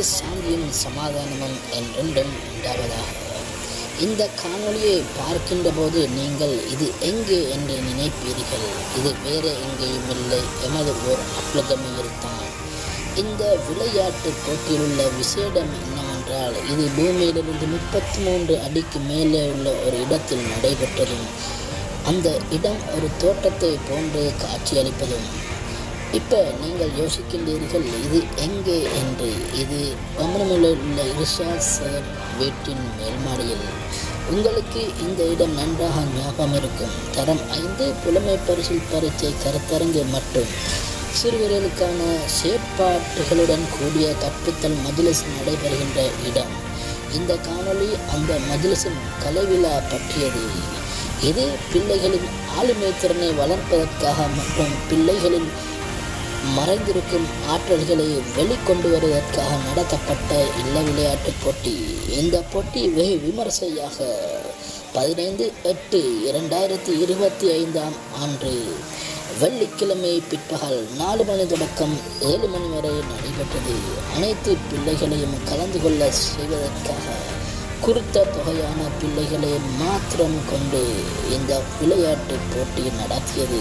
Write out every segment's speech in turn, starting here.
சாந்தியும் சமாதானமும் என்றென்றும் உண்டாவதாக. இந்த காணொளியை பார்க்கின்ற போது நீங்கள் இது எங்கே என்று நினைப்பீர்கள். இது வேறு எங்கேயும் இல்லை, எமது ஓர் அப்ளகமையில் தான். இந்த விளையாட்டு போட்டியில் உள்ள விசேடம் என்னவென்றால், இது பூமியிலிருந்து 33 அடிக்கு மேலே உள்ள ஒரு இடத்தில் நடைபெற்றதும் அந்த இடம் ஒரு தோட்டத்தை போன்று காட்சியளிப்பதும். இப்போ நீங்கள் யோசிக்கின்றீர்கள், இது எங்கே என்று. இது பமனமில் உள்ள இர்ஷாத் சார் வீட்டின் மேல்மாடியில். உங்களுக்கு இந்த இடம் நன்றாக ஞாபகம் இருக்கும். தரம் 5 புலமை பரிசில் பரீட்சை கருத்தரங்கு மற்றும் சிறுவர்களுக்கான செயற்பாட்டுகளுடன் கூடிய கற்பித்தல் மஜ்லிஸ் நடைபெறுகின்ற இடம். இந்த காணொளி அந்த மஜ்லிஸின் கலைவிழா பற்றியது. இது பிள்ளைகளின் ஆளுமை திறனை வளர்ப்பதற்காக மற்றும் பிள்ளைகளின் மறைந்திருக்கும் ஆற்றல்களை வெளிக்கொண்டு வருவதற்காக நடத்தப்பட்ட இல்ல விளையாட்டுப் போட்டி. இந்த போட்டி வெகு விமர்சையாக 15/8/2025 வெள்ளிக்கிழமை பிற்பகல் 4 மணி தொடக்கம் 7 மணி வரை நடைபெற்றது. அனைத்து பிள்ளைகளையும் கலந்து கொள்ள செய்வதற்காக குறித்த தொகையான பிள்ளைகளை மாத்திரம் கொண்டு இந்த விளையாட்டு போட்டி நடத்தியது.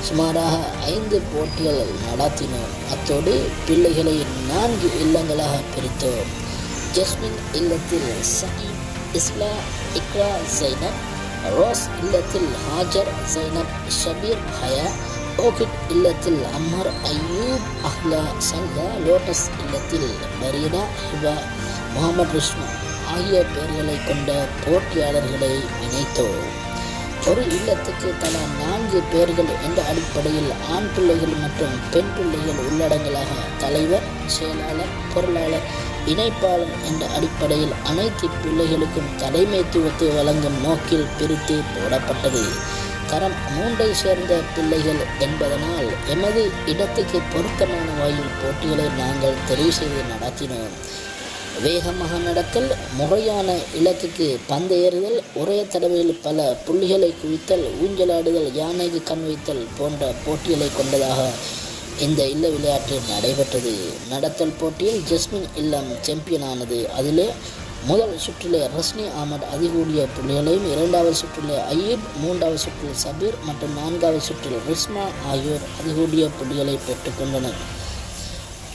சுமாராக 5 போட்டிகள் நடத்தினோம். அத்தோடு பிள்ளைகளை 4 இல்லங்களாக பிரித்தோம். ஜஸ்மின் இல்லத்தில் சயீத், இஸ்லா, இக்ரா, ஜைனப், ரோஸ் இல்லத்தில் ஹாஜர், ஜைனப், ஷபீர், ஹயா, ஓகிட் இல்லத்தில் அம்மர், அய்யூப், அஹ்லா, சல்ஹா, லோட்டஸ் இல்லத்தில் மரீனா, ஹிபா, முகமது ரிஷ்மா ஆகிய பெயர்களை கொண்ட போட்டியாளர்களை இணைத்தோம். ஒரு இல்லத்துக்கு தலா 4 பேர்கள் என்ற அடிப்படையில் ஆண் பிள்ளைகள் மற்றும் பெண் பிள்ளைகள் உள்ளடங்கலாக தலைவர், செயலாளர், பொருளாளர், இணைப்பாளர் என்ற அடிப்படையில் அனைத்து பிள்ளைகளுக்கும் தலைமைத்துவத்தை வழங்கும் நோக்கில் பிரித்து போடப்பட்டது. தரம் 3ஐ சேர்ந்த பிள்ளைகள் என்பதனால் எமது இடத்துக்கு பொருத்தமான வகையில் போட்டிகளை நாங்கள் தெரிவு செய்து நடத்தினோம். வேகமாக நடத்தல், முறையான இலக்குக்கு பந்தேறுதல், ஒரே தடவையில் பல புள்ளிகளை குவித்தல், ஊஞ்சலாடுதல், யானைக்கு கண் வைத்தல் போன்ற போட்டிகளை கொண்டதாக இந்த இல்ல விளையாட்டு நடைபெற்றது. நடத்தல் போட்டியில் ஜஸ்மின் இல்லம் சாம்பியனானது. அதிலே முதல் சுற்றிலே ரஸ்னி அஹமட் அதிகூடிய புள்ளிகளையும், 2வது சுற்றிலே அய்யூப், 3வது சுற்றில் சபீர் மற்றும் 4வது சுற்றில் ரிஸ்மா ஆகியோர் அதிகூடிய புள்ளிகளை பெற்றுக்கொண்டனர்.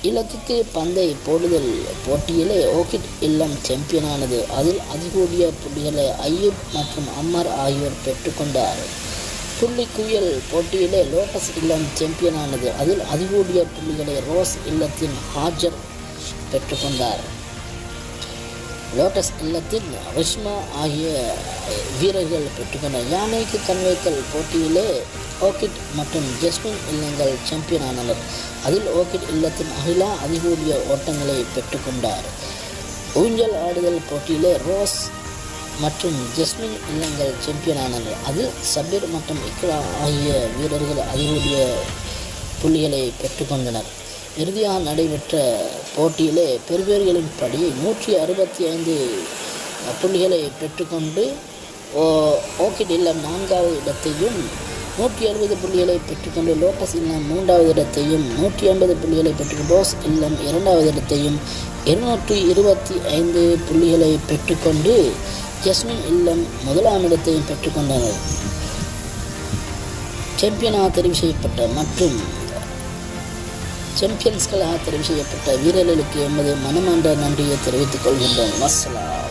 இலக்குக்கு பந்தை போடுதல் போட்டியிலே ஓகிட் இல்லம் சாம்பியனானது. அதில் அதிகூடிய புள்ளிகளை அய்யூப் மற்றும் அம்மர் ஆகியோர் பெற்றுக்கொண்டார். புள்ளி குவியல் போட்டியிலே லோட்டஸ் இல்லம் சாம்பியனானது. அதில் அதிகூடிய புள்ளிகளை ரோஸ் இல்லத்தின் ஹாஜர் பெற்றுக்கொண்டார். லோட்டஸ் இல்லத்தின் ரிஷ்மா ஆகிய வீரர்கள் பெற்றுக்கொண்டார். யானைக்கு கண்வைத்தல் போட்டியிலே ஓகிட் மற்றும் ஜஸ்மின் இல்லங்கள் சாம்பியனானனர். அதில் ஓகிட் இல்லத்தின் அகிலா அதிகூடிய ஓட்டங்களை பெற்றுக்கொண்டார். ஊஞ்சல் ஆடுதல் போட்டியிலே ரோஸ் மற்றும் ஜஸ்மின் இல்லங்கள் சாம்பியனானனர். அதில் சபீர் மற்றும் இக்ரா ஆகிய வீரர்கள் அதிகூடிய புள்ளிகளை பெற்றுக்கொண்டனர். இறுதியாக நடைபெற்ற போட்டியிலே பெறுபேறுகளின் படி 165 புள்ளிகளை பெற்றுக்கொண்டு ஓகிட் இல்லம் 4வது இடத்தையும், 170 புள்ளிகளை பெற்றுக்கொண்டு லோட்டஸ் இல்லம் 3வது இடத்தையும், 180 புள்ளிகளை பெற்றுக்கொண்டு ரோஸ் இல்லம் 2வது இடத்தையும், 225 புள்ளிகளை பெற்றுக்கொண்டு ஜஸ்மின் இல்லம் 1ஆம் இடத்தையும் பெற்றுக்கொண்டனர். சாம்பியனாக தெரிவு செய்யப்பட்ட மற்றும் சாம்பியன்ஸ்களாக தெரிவு செய்யப்பட்ட வீரர்களுக்கு எமது மனமார்ந்த நன்றியை தெரிவித்துக் கொள்கின்றோம். வஸ்ஸலாம்.